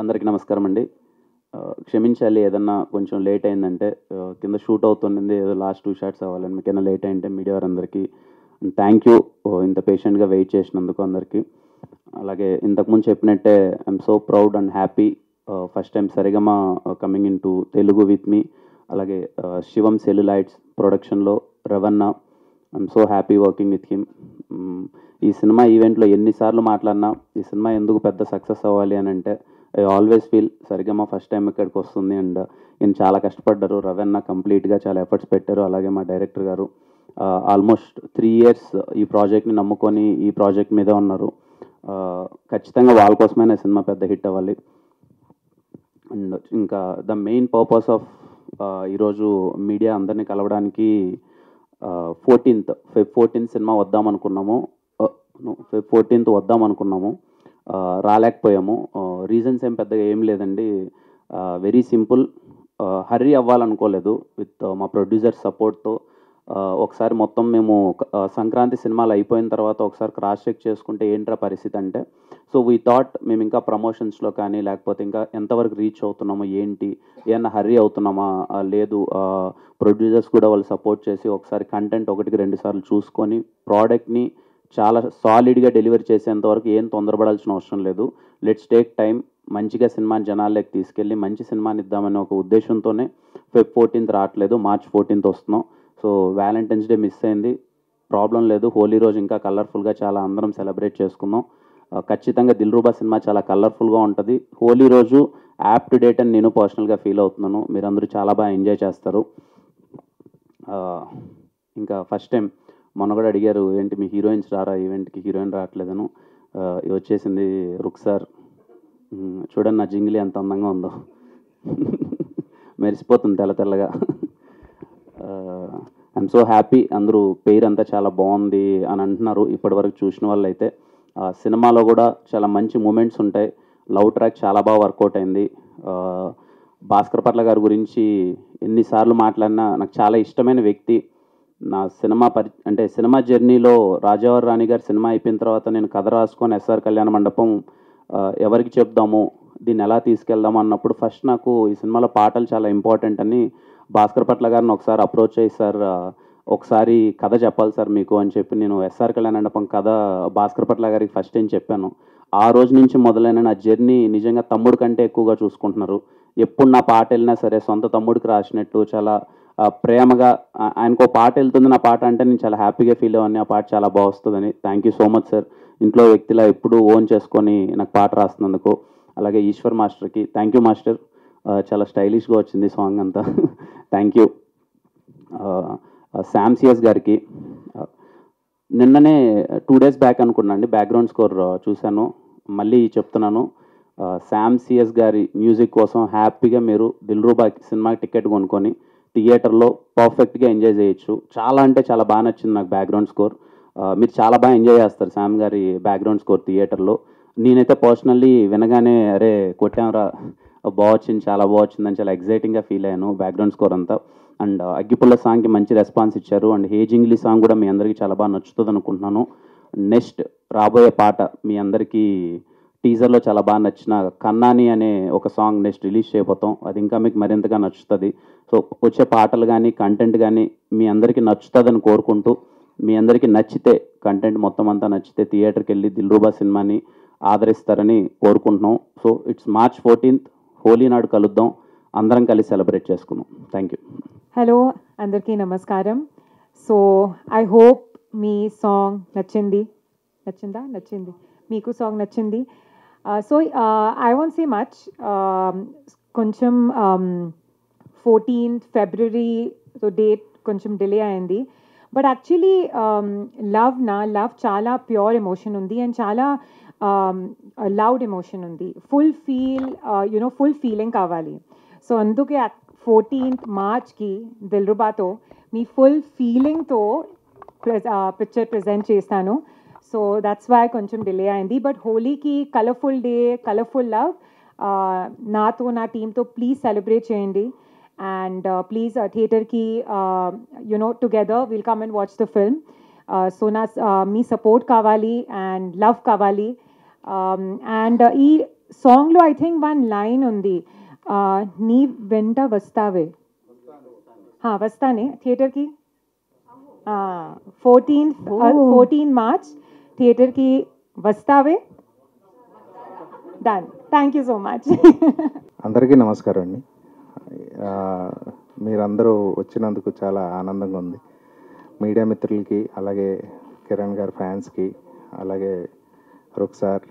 అందరికీ నమస్కారం అండి. క్షమించాలి ఏదన్నా కొంచెం లేట్ అయిందంటే కింద షూట్ అవుతుంది. ఏదో లాస్ట్ 2 షాట్స్ అవ్వాలని మీకేమైనా లేట్ అయింటే మీడియా వారందరికీ థ్యాంక్ యూ. ఇంత పేషెంట్‌గా వెయిట్ చేసినందుకు అందరికీ. అలాగే ఇంతకుముందు చెప్పినట్టే I'm so proud and happy. First time Saregama coming in to Telugu with me. అలాగే శివం సెల్యులాయిడ్స్ ప్రొడక్షన్‌లో రవణ. I'm so happy working with him. ఈ సినిమా ఈవెంట్లో ఎన్నిసార్లు మాట్లాడినా ఈ సినిమా ఎందుకు పెద్ద సక్సెస్ అవ్వాలి అని అంటే I always feel Sarigama first time ఇక్కడికి వస్తుంది అండ్ ఈయన చాలా కష్టపడ్డారు. రవణ కంప్లీట్గా చాలా ఎఫర్ట్స్ పెట్టారు. అలాగే మా డైరెక్టర్ గారు ఆల్మోస్ట్ 3 ఇయర్స్ ఈ ప్రాజెక్ట్ని నమ్ముకొని ఈ ప్రాజెక్ట్ మీదే ఉన్నారు. ఖచ్చితంగా వాళ్ళ కోసమైనా సినిమా పెద్ద హిట్ అవ్వాలి. అండ్ ఇంకా ద మెయిన్ పర్పస్ ఆఫ్ ఈరోజు మీడియా అందరినీ కలవడానికి 14th సినిమా వద్దామనుకున్నాము. Feb 14th వద్దామనుకున్నాము, రాలేకపోయాము. రీజన్స్ ఏం పెద్దగా ఏం లేదండి. Very simple. హర్రీ అవ్వాలనుకోలేదు. విత్ మా ప్రొడ్యూసర్ సపోర్ట్తో ఒకసారి మొత్తం మేము సంక్రాంతి సినిమాలు అయిపోయిన తర్వాత ఒకసారి క్రాస్ చెక్ చేసుకుంటే ఏంట్రా పరిస్థితి అంటే, సో వీ థాట్ మేము ఇంకా ప్రమోషన్స్లో కానీ లేకపోతే ఇంకా ఎంతవరకు రీచ్ అవుతున్నామో ఏంటి, ఏమన్నా హర్రీ అవుతున్నామా లేదు, ప్రొడ్యూసర్స్ కూడా వాళ్ళు సపోర్ట్ చేసి ఒకసారి కంటెంట్ 1-2 సార్లు చూసుకొని ప్రోడక్ట్ని చాలా సాలిడ్గా డెలివరీ చేసేంత వరకు ఏం తొందరపడాల్సిన అవసరం లేదు. Let's take time. మంచిగా సినిమాని జనాల్లోకి తీసుకెళ్ళి మంచి సినిమాని ఇద్దామనే ఒక ఉద్దేశంతోనే Feb 14th రావట్లేదు, March 14th వస్తున్నాం. సో వ్యాలంటైన్స్ డే మిస్ అయింది, ప్రాబ్లం లేదు. హోలీ రోజు ఇంకా కలర్ఫుల్గా చాలా అందరం సెలబ్రేట్ చేసుకుందాం. ఖచ్చితంగా దిల్రూబా సినిమా చాలా కలర్ఫుల్గా ఉంటుంది. హోలీ రోజు యాప్ టు డేట్ అని నేను పర్సనల్గా ఫీల్ అవుతున్నాను. మీరందరూ చాలా బాగా ఎంజాయ్ చేస్తారు. ఇంకా ఫస్ట్ టైం మొన్న కూడా అడిగారు ఏంటి మీ హీరోయిన్స్ రారా ఈవెంట్కి, హీరోయిన్ రావట్లేదను. వచ్చేసింది రుక్సార్. చూడండి నా జింగిలి ఎంత అందంగా ఉందో, మెరిసిపోతుంది తెల్ల తెల్లగా. I'm so happy. అందరూ పేరు అంతా చాలా బాగుంది అని అంటున్నారు ఇప్పటివరకు చూసిన వాళ్ళు అయితే. సినిమాలో కూడా చాలా మంచి మూమెంట్స్ ఉంటాయి. లవ్ ట్రాక్ చాలా బాగా వర్కౌట్ అయింది. భాస్కర్ పట్ల గారి గురించి ఎన్నిసార్లు మాట్లాడినా నాకు చాలా ఇష్టమైన వ్యక్తి. నా సినిమా జర్నీలో రాజావారి రాణి గారి సినిమా అయిపోయిన తర్వాత నేను కథ రాసుకొని ఎస్ఆర్ కళ్యాణ మండపం ఎవరికి చెప్దాము, దీన్ని ఎలా తీసుకెళ్దాము అన్నప్పుడు ఫస్ట్ నాకు ఈ సినిమాలో పాటలు చాలా ఇంపార్టెంట్ అని భాస్కర్ పట్ల గారిని ఒకసారి అప్రోచ్ అయ్యి, సార్ ఒకసారి కథ చెప్పాలి సార్ మీకు అని చెప్పి నేను ఎస్ఆర్ కళ్యాణ మండపం కథ భాస్కర్ పట్ల గారికి ఫస్ట్ టైం చెప్పాను. ఆ రోజు నుంచి మొదలైన నా జర్నీ నిజంగా తమ్ముడు కంటే ఎక్కువగా చూసుకుంటున్నారు. ఎప్పుడు నా పాట వెళ్ళినా సరే సొంత తమ్ముడికి రాసినట్టు చాలా ప్రేమగా, ఆయనకు పాట వెళ్తుంది నా పాట అంటే నేను చాలా హ్యాపీగా ఫీల్ అవ్వని, ఆ పాట చాలా బాగా వస్తుందని. Thank you so much sir. ఇంట్లో వ్యక్తిలా ఎప్పుడు ఓన్ చేసుకొని నాకు పాట రాస్తున్నందుకు. అలాగే ఈశ్వర్ మాస్టర్కి థ్యాంక్ యూ మాస్టర్. చాలా స్టైలిష్గా వచ్చింది సాంగ్ అంతా. Thank you. శామ్ సిఎస్ గారికి నిన్ననే 2 days బ్యాక్ అనుకున్నాను అండి బ్యాక్గ్రౌండ్ స్కోర్ చూశాను. మళ్ళీ చెప్తున్నాను, శామ్ సిఎస్ గారి మ్యూజిక్ కోసం హ్యాపీగా మీరు దిల్రూబా సినిమాకి టికెట్ కొనుక్కొని థియేటర్లో పర్ఫెక్ట్గా ఎంజాయ్ చేయొచ్చు. చాలా అంటే చాలా బాగా నచ్చింది నాకు బ్యాక్గ్రౌండ్ స్కోర్. మీరు చాలా బాగా ఎంజాయ్ చేస్తారు శామ్ గారి బ్యాక్గ్రౌండ్ స్కోర్ థియేటర్లో. నేనైతే పర్సనల్లీ వినగానే అరే కొట్టాంరా, బాగా వచ్చింది, చాలా బాగా వచ్చిందని చాలా ఎగ్జైటింగ్గా ఫీల్ అయ్యాను బ్యాక్గ్రౌండ్ స్కోర్ అంతా. అండ్ అగ్గిపుల్ల సాంగ్కి మంచి రెస్పాన్స్ ఇచ్చారు. అండ్ హేజింగ్లీ సాంగ్ కూడా మీ అందరికీ చాలా బాగా నచ్చుతుంది అనుకుంటున్నాను. నెక్స్ట్ రాబోయే పాట మీ అందరికీ టీజర్లో చాలా బాగా నచ్చిన కన్నాని అనే ఒక సాంగ్ నెక్స్ట్ రిలీజ్ చేయబోతాం. అది ఇంకా మీకు మరింతగా నచ్చుతుంది. సో వచ్చే పాటలు కానీ కంటెంట్ కానీ మీ అందరికీ నచ్చుతుందని కోరుకుంటూ, మీ అందరికీ నచ్చితే కంటెంట్ మొత్తం అంతా నచ్చితే థియేటర్కి వెళ్ళి దిల్రూబా సినిమాని ఆదరిస్తారని కోరుకుంటున్నాం. So it's March 14th, Holi నాడు కలుద్దాం, అందరం కలిసి సెలబ్రేట్ చేసుకుందాం. Thank you. హలో అందరికీ నమస్కారం. సో ఐ హోప్ మీ సాంగ్ నచ్చింది మీకు సాంగ్ నచ్చింది. So I want say much. కొంచెం 14th February సో డేట్ కొంచెం డిలే అయింది. బట్ యాక్చువల్లీ లవ్ చాలా ప్యూర్ ఎమోషన్ ఉంది అండ్ చాలా లౌడ్ ఎమోషన్ ఉంది. ఫుల్ ఫీలింగ్ కావాలి. సో అందుకే 14th Marchకి దిల్రుబాతో మీ ఫుల్ ఫీలింగ్తో పిక్చర్ ప్రజెంట్ చేస్తాను. సో దట్స్ వై కొంచెం డిలే అయింది. బట్ హోలీకి కలర్ఫుల్ డే, కలర్ఫుల్ లవ్ నాతో నా టీంతో ప్లీజ్ సెలబ్రేట్ చేయండి. అండ్ ప్లీజ్ థియేటర్కి together will come and watch the film. So me support కావాలి అండ్ లవ్ కావాలి. అండ్ ఈ సాంగ్లో ఐ థింక్ వన్ లైన్ ఉంది, నీ వెంట వస్తావే, వస్తానే థియేటర్కి 14 మార్చ్ థియేటర్కి వస్తావే. Done. Thank you so much. అందరికీ నమస్కారం అండి. మీరందరూ వచ్చినందుకు చాలా ఆనందంగా ఉంది. మీడియా మిత్రులకి, అలాగే కిరణ్ గారి ఫ్యాన్స్కి, అలాగే రుక్ సార్,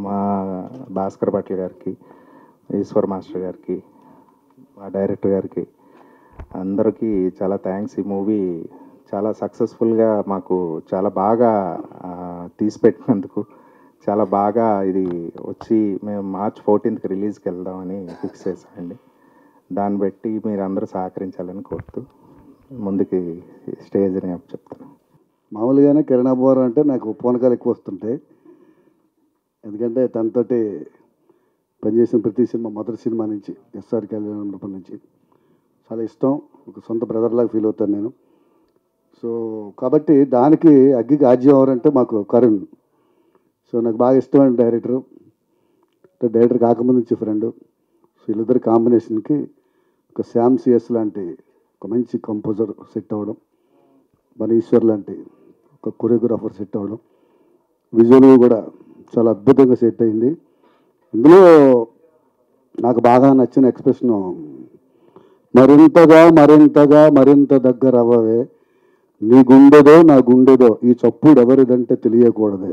మా భాస్కర్ భట్ల గారికి, ఈశ్వర్ మాస్టర్ గారికి, మా డైరెక్టర్ గారికి, అందరికీ చాలా థ్యాంక్స్. ఈ మూవీ చాలా సక్సెస్ఫుల్గా మాకు చాలా బాగా తీసిపెట్టినందుకు, చాలా బాగా ఇది వచ్చి మేము March 14th రిలీజ్కి వెళ్దామని ఫిక్స్ చేశామండి. దాన్ని బట్టి మీరు అందరూ సహకరించాలని కోరుతూ ముందుకి స్టేజ్ని చెప్తాను. మామూలుగానే కిరణ్ అబ్బవరం అంటే నాకు పూనకాలు ఎక్కువ వస్తుంటాయి. ఎందుకంటే తనతోటి పనిచేసిన ప్రతి సినిమా, మొదటి సినిమా నుంచి ఎస్ఆర్ కళ్యాణ నుంచి చాలా ఇష్టం. ఒక సొంత బ్రదర్లాగా ఫీల్ అవుతాను నేను. సో కాబట్టి దానికి అగ్గికి ఆజ్యం ఎవరంటే మాకు కరుణ్. సో నాకు బాగా ఇష్టమైన డైరెక్టరు, డైరెక్టర్ కాకముందు నుంచి ఫ్రెండ్. సో వీళ్ళిద్దరి కాంబినేషన్కి ఒక శ్యామ్ సిఎస్ లాంటి ఒక మంచి కంపోజర్ సెట్ అవ్వడం, మన ఈశ్వర్ లాంటి ఒక కొరియోగ్రాఫర్ సెట్ అవ్వడం, విజువల్ కూడా చాలా అద్భుతంగా సెట్ అయింది. ఇందులో నాకు బాగా నచ్చిన ఎక్స్ప్రెషను, మరింతగా మరింతగా మరింత దగ్గర అవ్వవే, నీ గుండెదో నా గుండెదో ఈ చప్పుడు ఎవరిదంటే తెలియకూడదే.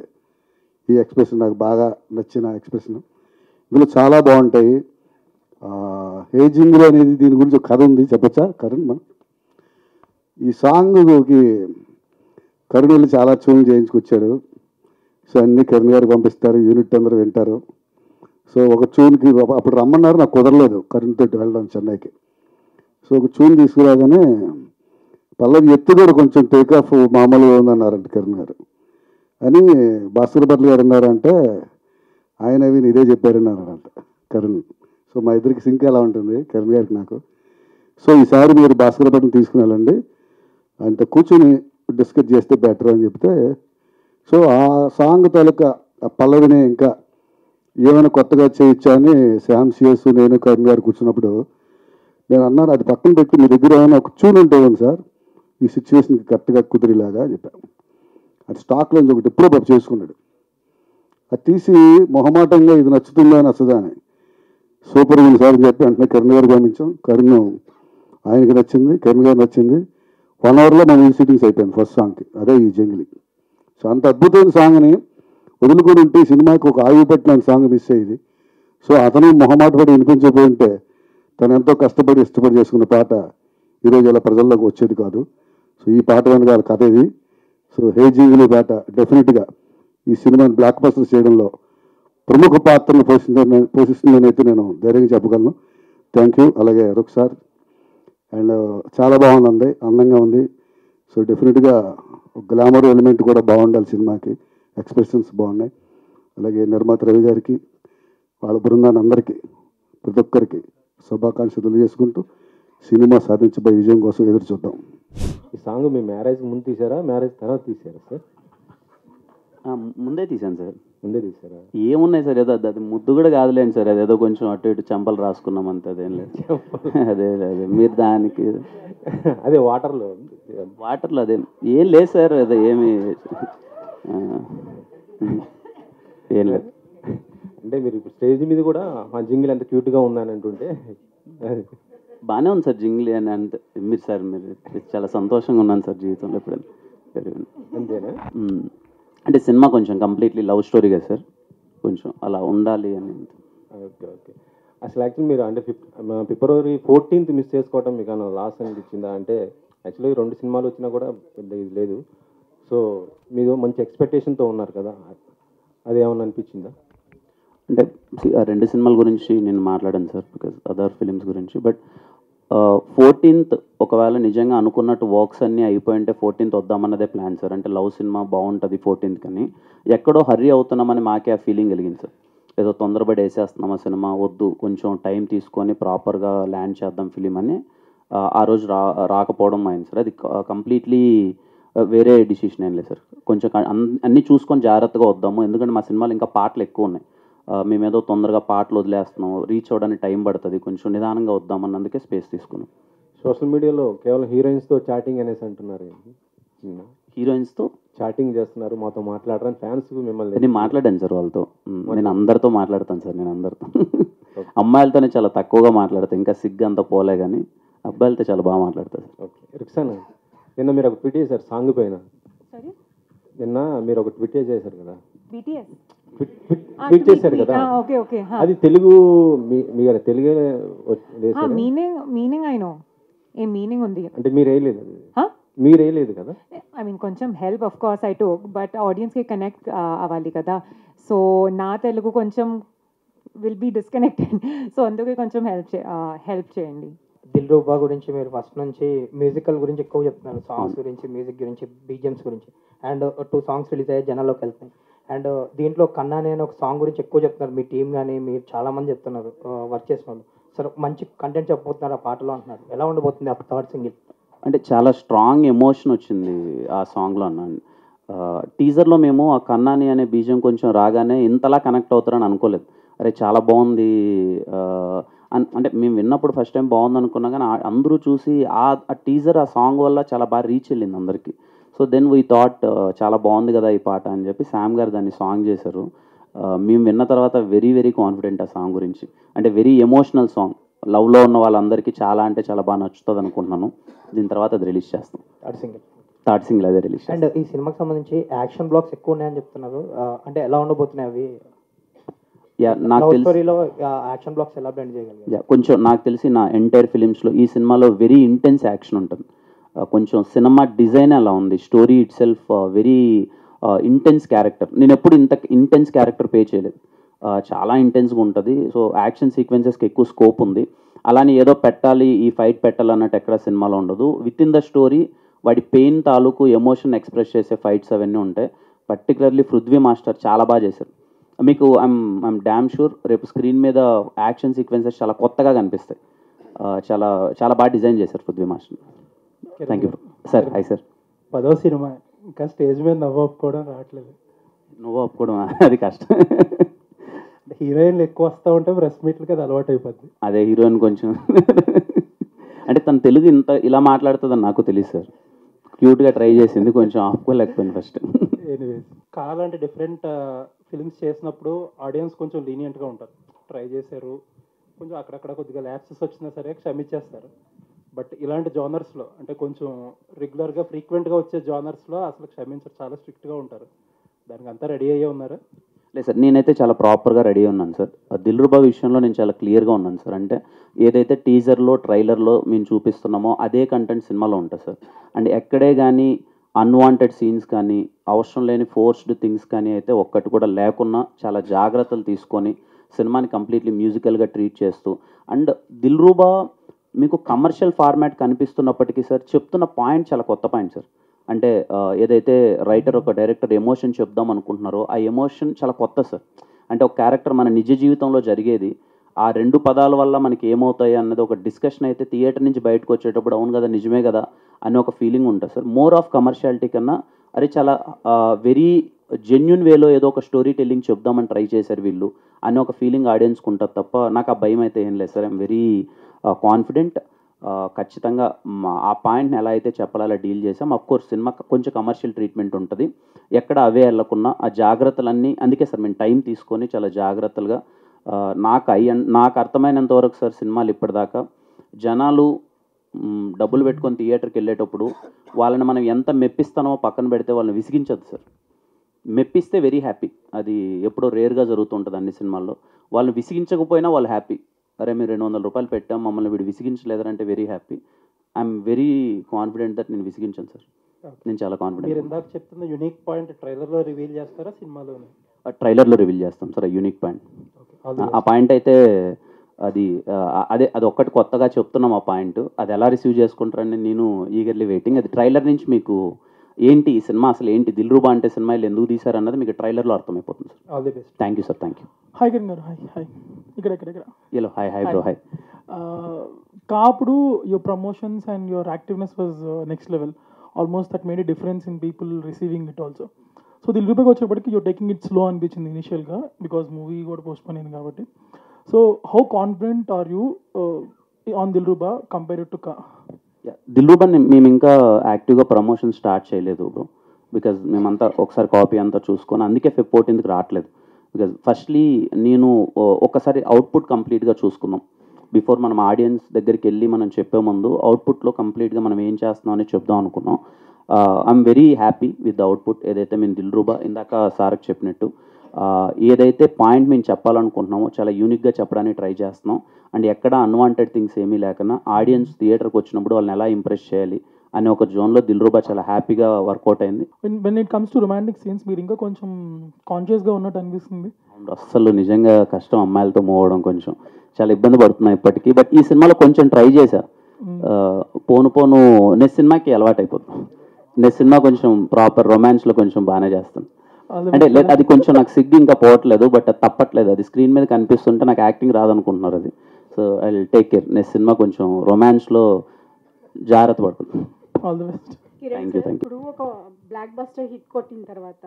ఈ ఎక్స్ప్రెషన్ నాకు బాగా నచ్చిన ఎక్స్ప్రెషన్. ఇందులో చాలా బాగుంటాయి. హేజింగ్లో అనేది దీని గురించి ఒక కథ ఉంది, చెప్పచ్చా కరుణ్? మనం ఈ సాంగ్కి కరుణ్ వెళ్ళి చాలా ట్యూన్ చేయించుకొచ్చాడు. సో అన్నీ కరుణ్ గారికి పంపిస్తారు, యూనిట్ అందరూ వింటారు. సో ఒక ట్యూన్కి అప్పుడు రమ్మన్నారు, నాకు కుదరలేదు కరుణ్ తోటి వెళ్ళడం చెన్నైకి. సో ఒక ట్యూన్ తీసుకురాగానే పల్లవి ఎత్తు కూడా కొంచెం టేక్ ఆఫ్ మామూలుగా ఉందన్నారంట కరుణ్ గారు. అని భాస్కర్ భట్ల గారు అన్నారంటే ఆయన విని ఇదే చెప్పారన్నారంట కరుణ్. సో మా ఇద్దరికి సింక్ ఎలా ఉంటుంది కరుణ్ గారికి నాకు. సో ఈసారి మీరు భాస్కర్ భట్ని తీసుకుని వెళ్ళండి అంటే కూర్చొని డిస్కస్ చేస్తే బెటర్ అని చెప్తే, సో ఆ సాంగ్ తాలూకా ఆ పల్లవిని ఇంకా ఏమైనా కొత్తగా చేయొచ్చా అని శ్యామ్ సిఎస్ నేను కరుణ్ గారు కూర్చున్నప్పుడు నేను అన్నాను, అది పక్కన పెట్టి మీ దగ్గర ఏమైనా ఒక ట్యూన్ ఉంటుంది సార్ ఈ సిచ్యువేషన్కి కరెక్ట్గా కుదిరేలాగా చెప్పాను. అది స్టాక్లోంచి ఒకటి ఎప్పుడో పప్పు చేసుకున్నాడు. అది తీసి మొహమాటంగా ఇది నచ్చుతుందా నచ్చదా అని సూపర్ ఉంది సార్ అని చెప్పి వెంటనే కరుణ్ గారు పంపించాం. కరుణ్ ఆయనకి నచ్చింది, కరుణ్ గారు నచ్చింది. 1 అవర్లో మన సిట్టింగ్స్ అయిపోయింది ఫస్ట్ సాంగ్కి, అదే ఈ జంగిలి. సో అంత అద్భుతమైన సాంగ్ని వదులుకొని ఉంటే సినిమాకి ఒక ఆయువు పట్టిన సాంగ్ మిస్ అయ్యింది. సో అతను మొహమాట పడి వినిపించకపోయింటే తను ఎంతో కష్టపడి ఇష్టపడి చేసుకున్న పాట ఈరోజు ఇలా ప్రజల్లోకి వచ్చేది కాదు. సో ఈ పాట వెనకాల కథ ఇది. సో హే జింగిలి పాట డెఫినెట్గా ఈ సినిమాని బ్లాక్ బస్టర్ చేయడంలో ప్రముఖ పాత్రను పోషిస్తుందని అయితే నేను ధైర్యంగా చెప్పగలను. Thank you. అలాగే రుక్ సార్ అండ్ చాలా బాగుంది, అందంగా ఉంది. సో డెఫినెట్గా గ్లామర్ ఎలిమెంట్ కూడా బాగుండాలి సినిమాకి, ఎక్స్ప్రెషన్స్ బాగున్నాయి. అలాగే నిర్మాత రవి గారికి, వాళ్ళ బృందాన్ని అందరికీ, ప్రతి ఒక్కరికి శుభాకాంక్షలు తెలియజేసుకుంటూ సినిమా సాధించబోయే విజయం కోసం ఎదురు చూద్దాం. ఈ సాంగ్ మీ మ్యారేజ్ ముందు తీసారా, మ్యారేజ్ తర్వాత తీసారా సార్? ముందే తీశాను సార్. ముందే తీసారా? ఏమున్నాయి సార్, ఏదో అది ముద్దు కూడా కాదులేండి సార్, అదేదో కొంచెం అటు ఇటు చెంపలు రాసుకున్నాం అంతే, అదేం లేదు. అదే అదే మీరు దానికి అదే వాటర్లో అదే ఏం లేదు సార్, అదే ఏమి ఏం లేదు. అంటే మీరు ఇప్పుడు స్టేజ్ మీద కూడా మా జింగిల్ ఎంత క్యూట్గా ఉందని అంటుంటే బాగానే ఉంది సార్ జింగిలి అని అంటే మీరు సార్ మీరు చాలా సంతోషంగా ఉన్నాను సార్ జీవితంలో ఎప్పుడైనా. అంతేనా? అంటే సినిమా కొంచెం కంప్లీట్లీ లవ్ స్టోరీ కదా సార్, కొంచెం అలా ఉండాలి అని. Okay okay. అసలు యాక్చువల్లీ మీరు అంటే February 14th మిస్ చేసుకోవటం మీకు అన్న లాస్ అనిపించిందా? అంటే యాక్చువల్లీ 2 సినిమాలు వచ్చినా కూడా పెద్ద ఇది లేదు. సో మీరు మంచి ఎక్స్పెక్టేషన్తో ఉన్నారు కదా, అది ఏమన్నా అనిపించిందా? అంటే ఆ 2 సినిమాల గురించి నేను మాట్లాడాను సార్, బికాజ్ అదర్ ఫిలిమ్స్ గురించి. బట్ 14th ఒకవేళ నిజంగా అనుకున్నట్టు వర్క్స్ అన్నీ అయిపోయింటే 14th వద్దామన్నదే ప్లాన్ సార్. అంటే లవ్ సినిమా బాగుంటుంది 14th కానీ ఎక్కడో హర్రీ అవుతున్నామని మాకే ఆ ఫీలింగ్ కలిగింది సార్. ఏదో తొందరపడి వేసేస్తున్నాం ఆ సినిమా, వద్దు కొంచెం టైం తీసుకొని ప్రాపర్గా ల్యాండ్ చేద్దాం ఫిలిం అని ఆ రోజు రాకపోవడం అయింది సార్. అది కంప్లీట్లీ వేరే డిసిషన్ ఏం లేదు సార్. కొంచెం అన్నీ చూసుకొని జాగ్రత్తగా వద్దాము, ఎందుకంటే మా సినిమాలు ఇంకా పాటలు ఎక్కువ ఉన్నాయి. మేమేదో తొందరగా పాటలు వదిలేస్తున్నాం, రీచ్ అవ్వడానికి టైం పడుతుంది, కొంచెం నిదానంగా వద్దామన్నందుకే స్పేస్ తీసుకున్నాం. సోషల్ మీడియాలో కేవలం హీరోయిన్స్తో చాటింగ్ అనేసి అంటున్నారు. హీరోయిన్స్తో చాటింగ్ చేస్తున్నారు, మాతో మాట్లాడరని ఫ్యాన్స్ మిమ్మల్ని. నేను మాట్లాడాను సార్ వాళ్ళతో. నేను అందరితో మాట్లాడతాను సార్. నేను అందరితో అమ్మాయిలతోనే చాలా తక్కువగా మాట్లాడతాను, ఇంకా సిగ్గు అంతా పోలే, కానీ అబ్బాయిలతో చాలా బాగా మాట్లాడతాను సార్. ఓకే రిక్సానా, నిన్న మీరు ఒక ట్వీట్ చేశారు సాంగ్ పైన. సారీ, నిన్న మీరు ఒక ట్వీట్ చేశారు కదా, BTS ట్వీట్ చేశారు కదా, ఓకే ఓకే. అది తెలుగు మీ తెలుగే meaning I know, a meaning ఉంది అంటే మీరు వేయలేదు, మీరు వేయలేదు కదా. ఐ మీన్ కొంచెం help of course I took, but ఆడియన్స్కి కనెక్ట్ అవ్వాలి కదా. సో నా తెలుగు కొంచెం విల్ బీ డిస్కనెక్టెడ్, సో అందుకే కొంచెం హెల్ప్ చేయండి. దిల్రూబా గురించి మీరు ఫస్ట్ నుంచి మ్యూజికల్ గురించి ఎక్కువ చెప్తున్నారు, సాంగ్స్ గురించి, మ్యూజిక్ గురించి, బీజిఎమ్స్ గురించి. అండ్ 2 సాంగ్స్ రిలీజ్ అయ్యాయి, జనాల్లోకి వెళ్తాయి. అండ్ దీంట్లో కన్నా నేను ఒక సాంగ్ గురించి ఎక్కువ చెప్తున్నారు, మీ టీం కానీ మీరు చాలామంది చెప్తున్నారు వర్క్ చేసిన వాళ్ళు. సరే మంచి కంటెంట్ చెప్పబోతున్నారు ఆ పాటలో అంటున్నారు, ఎలా ఉండబోతుంది ఆ 3rd సింగిల్? అంటే చాలా స్ట్రాంగ్ ఎమోషన్ వచ్చింది ఆ సాంగ్లో అన్నాను. టీజర్లో మేము ఆ కన్నాని అనే బీజం కొంచెం రాగానే ఇంతలా కనెక్ట్ అవుతారని అనుకోలేదు. అరే చాలా బాగుంది అంటే మేము విన్నప్పుడు ఫస్ట్ టైం బాగుంది అనుకున్నాం, కానీ అందరూ చూసి ఆ టీజర్ ఆ సాంగ్ వల్ల చాలా బాగా రీచ్ వెళ్ళింది అందరికీ. సో దెన్ వీ థాట్ చాలా బాగుంది కదా ఈ పాట అని చెప్పి శామ్ గారు దాన్ని సాంగ్ చేశారు. మేము విన్న తర్వాత వెరీ వెరీ కాన్ఫిడెంట్ ఆ సాంగ్ గురించి. అంటే వెరీ ఎమోషనల్ సాంగ్, లవ్లో ఉన్న వాళ్ళందరికీ చాలా అంటే చాలా బాగా నచ్చుతుంది అనుకుంటున్నాను. దీని తర్వాత అది రిలీజ్ చేస్తాం. 3rd సింగిల్ అదే రిలీజ్. అండ్ ఈ సినిమాకి సంబంధించి యాక్షన్ బ్లాక్స్ ఎక్కువ ఉన్నాయని చెప్తున్నారు, అంటే ఎలా ఉండబోతున్నాయి అవి? నాకు తెలిసి యాక్షన్ బ్లాక్స్ ఎలా బ్లెండ్ చేయగలిగారు? కొంచెం నాకు తెలిసి నా ఎంటైర్ ఫిలిమ్స్లో ఈ సినిమాలో వెరీ ఇంటెన్స్ యాక్షన్ ఉంటుంది. కొంచెం సినిమా డిజైన్ అలా ఉంది, story it self very intense character. నేను ఎప్పుడు ఇంత ఇంటెన్స్ క్యారెక్టర్ పే చేయలేదు, చాలా ఇంటెన్స్గా ఉంటుంది. సో యాక్షన్ సీక్వెన్సెస్కి ఎక్కువ స్కోప్ ఉంది. అలానే ఏదో పెట్టాలి, ఈ ఫైట్ పెట్టాలి అన్నట్టు ఎక్కడ సినిమాలో ఉండదు. విత్ ఇన్ ద స్టోరీ వాడి పెయిన్ తాలూకు ఎమోషన్ ఎక్స్ప్రెస్ చేసే ఫైట్స్ అవన్నీ ఉంటాయి. పర్టికులర్లీ పృథ్వీ మాస్టర్ చాలా బాగా చేశారు. మీకు ఐమ్ డ్యామ్ షూర్ రేపు స్క్రీన్ మీద యాక్షన్ సీక్వెన్సెస్ చాలా కొత్తగా కనిపిస్తాయి. చాలా చాలా బాగా డిజైన్ చేశారు Prithvi master. Thank you sir. Hi sir. 10వ సినిమా, ఇంకా స్టేజ్ మీద నవ్వు ఒప్పుకోవడం రావట్లేదు. నువ్వు ఒప్పుకోవడం అది కష్టం. హీరోయిన్లు ఎక్కువ వస్తూ ఉంటే ప్రెస్ మీట్లకి అది అలవాటు అయిపోద్ది. అదే హీరోయిన్ కొంచెం అంటే తన తెలుగు ఇంత ఇలా మాట్లాడుతుందని నాకు తెలియదు సార్. క్యూట్గా ట్రై చేసింది, కొంచెం ఆపుకోలేకపోయింది ఫస్ట్. ఎనీవేస్, కాలాంటి డిఫరెంట్ ఫిల్మ్స్ చేసినప్పుడు ఆడియన్స్ కొంచెం లీనియంట్గా ఉంటారు. ట్రై చేశారు, కొంచెం అక్కడక్కడ కొద్దిగా ల్యాప్సెస్ వచ్చినా సరే క్షమించేస్తారు. బట్ ఇలాంటి జానర్స్లో అంటే కొంచెం రెగ్యులర్గా ఫ్రీక్వెంట్గా వచ్చే జానర్స్లో అసలు క్షమించరు, చాలా స్ట్రిక్ట్గా ఉంటారు. దానికి అంతా రెడీ అయ్యే ఉన్నారా? లేదు సార్, నేనైతే చాలా ప్రాపర్గా రెడీ ఉన్నాను సార్. దిల్రుబా విషయంలో నేను చాలా క్లియర్గా ఉన్నాను సార్. అంటే ఏదైతే టీజర్లో ట్రైలర్లో మేము చూపిస్తున్నామో అదే కంటెంట్ సినిమాలో ఉంటుంది సార్. అండ్ ఎక్కడే కానీ అన్వాంటెడ్ సీన్స్ కానీ అవసరం లేని ఫోర్స్డ్ థింగ్స్ కానీ అయితే ఒక్కటి కూడా లేకున్నా చాలా జాగ్రత్తలు తీసుకొని సినిమాని కంప్లీట్లీ మ్యూజికల్గా ట్రీట్ చేస్తూ. అండ్ దిల్రుబా మీకు కమర్షియల్ ఫార్మాట్ కనిపిస్తున్నప్పటికీ సార్ చెప్తున్న పాయింట్ చాలా కొత్త పాయింట్ సార్. అంటే ఏదైతే రైటర్ ఒక డైరెక్టర్ ఎమోషన్ చెప్దాం అనుకుంటున్నారో ఆ ఎమోషన్ చాలా కొత్త సార్. అంటే ఒక క్యారెక్టర్ మన నిజ జీవితంలో జరిగేది, ఆ 2 పదాల వల్ల మనకి ఏమవుతాయి అన్నది ఒక డిస్కషన్ అయితే థియేటర్ నుంచి బయటకు వచ్చేటప్పుడు అవును కదా నిజమే కదా అని ఒక ఫీలింగ్ ఉంటుంది సార్. మోర్ ఆఫ్ కమర్షియాలిటీ కన్నా అరే చాలా వెరీ జెన్యున్ వేలో ఏదో ఒక స్టోరీ టెల్లింగ్ చెప్దామని ట్రై చేశారు వీళ్ళు అని ఒక ఫీలింగ్ ఆడియన్స్కి ఉంటుంది తప్ప నాకు ఆ భయం అయితే ఏం లేదు సార్. I'm very confident. ఖచ్చితంగా ఆ పాయింట్ని ఎలా అయితే చెప్పాలో అలా డీల్ చేసాం. అఫ్కోర్స్ సినిమా కొంచెం కమర్షియల్ ట్రీట్మెంట్ ఉంటుంది, ఎక్కడ అవే వెళ్ళకున్నా ఆ జాగ్రత్తలన్నీ. అందుకే సార్ మేము టైం తీసుకొని చాలా జాగ్రత్తలుగా నాకు అర్థమైనంత వరకు సార్ సినిమాలు ఇప్పటిదాకా జనాలు డబ్బులు పెట్టుకొని థియేటర్కి వెళ్ళేటప్పుడు వాళ్ళని మనం ఎంత మెప్పిస్తానో పక్కన పెడితే వాళ్ళని విసిగించదు సార్. మెప్పిస్తే వెరీ హ్యాపీ, అది ఎప్పుడో రేర్గా జరుగుతుంటుంది అన్ని సినిమాల్లో. వాళ్ళని విసిగించకపోయినా వాళ్ళు హ్యాపీ. అరే మీరు 200 రూపాయలు పెట్టాం మమ్మల్ని వీడు విసిగించలేదంటే very happy. I'm very confident that నేను విసిగించాను సార్. నేను చాలా కాన్ఫిడెంట్. మీరు ఇందాక చెప్తున్న యూనిక్ పాయింట్ ట్రైలర్లో రివీల్ చేస్తారా సినిమాలోనే? ట్రైలర్లో రివీల్ చేస్తాం సార్. యూనిక్ పాయింట్, ఆ పాయింట్ అయితే అది ఒక్కటి కొత్తగా చెప్తున్నాం. ఆ పాయింట్ అది ఎలా రిసీవ్ చేసుకుంటారని నేను ఈగర్లీ వెయిటింగ్. అది ట్రైలర్ నుంచి మీకు ఏంటి ఈ సినిమా అసలు ఏంటి, దిల్రుబా అంటే సినిమా ఎందుకు తీశారన్నది మీకు ట్రైలర్లో అర్థమైపోతుంది sir. All the best. Thank you sir. Thank you. Hi Kiran గారు. Hi hi. ఇక్కడ hello. Hi hi bro. Hi. కాపుడు your promotions and your activeness was next level. Almost that made a difference in people receiving it also. So దిల్రూబాకి వచ్చేప్పటికి you taking it slow అనిపించింది ఇనిషియల్గా, because movie కూడా postpone అయింది కాబట్టి. So how confident are you on Dilruba compare to Dilruba మేము ఇంకా యాక్టివ్గా ప్రమోషన్ స్టార్ట్ చేయలేదు బ్రో, బికాజ్ మేమంతా ఒకసారి కాపీ అంతా చూసుకొని అందుకే Feb 14th రావట్లేదు. బికాజ్ ఫస్ట్లీ నేను ఒకసారి అవుట్పుట్ కంప్లీట్గా చూసుకున్నాం బిఫోర్ మనం ఆడియన్స్ దగ్గరికి వెళ్ళి మనం చెప్పే ముందు అవుట్పుట్లో కంప్లీట్గా మనం ఏం చేస్తున్నాం అని చెప్దాం అనుకున్నాం. I'm very happy with the output. ఏదైతే మేము దిల్రూబా ఇందాక సార్కి చెప్పినట్టు ఏదైతే పాయింట్ మేము చెప్పాలనుకుంటున్నామో చాలా యూనిక్గా చెప్పడానికి ట్రై చేస్తున్నాం. అండ్ ఎక్కడ అన్వాంటెడ్ థింగ్స్ ఏమీ లేకుండా ఆడియన్స్ థియేటర్కి వచ్చినప్పుడు వాళ్ళని ఎలా ఇంప్రెస్ చేయాలి అనే ఒక జోన్లో దిల్రూబా చాలా హ్యాపీగా వర్కౌట్ అయింది. When it comes to romantic scenes మీరు ఇంకా కొంచెం కాన్షియస్గా ఉన్నట్టు అనిపిస్తుంది. అస్సలు నిజంగా కష్టం అమ్మాయిలతో మూవ్ అవడం, కొంచెం చాలా ఇబ్బంది పడుతున్నాయి ఇప్పటికీ. బట్ ఈ సినిమాలో కొంచెం ట్రై చేశా. పోను నెక్స్ట్ సినిమాకి అలవాటు అయిపోతుంది. నెక్స్ట్ సినిమా కొంచెం ప్రాపర్ రొమాన్స్లో కొంచెం బాగానే చేస్తాను. అంటే అది కొంచెం నాకు సిగ్గు ఇంకా పోవట్లేదు, బట్ అది తప్పట్లేదు. అది స్క్రీన్ మీద కనిపిస్తుంటే నాకు యాక్టింగ్ రాదనుకుంటున్నారు అది. So I will take care. Next cinema కొంచెం రొమాన్స్లో జాగ్రత్త పడుతుంది. All the best. Thank you. ఇప్పుడు ఒక బ్లాక్ బస్టర్ హిట్ కొట్టిన తర్వాత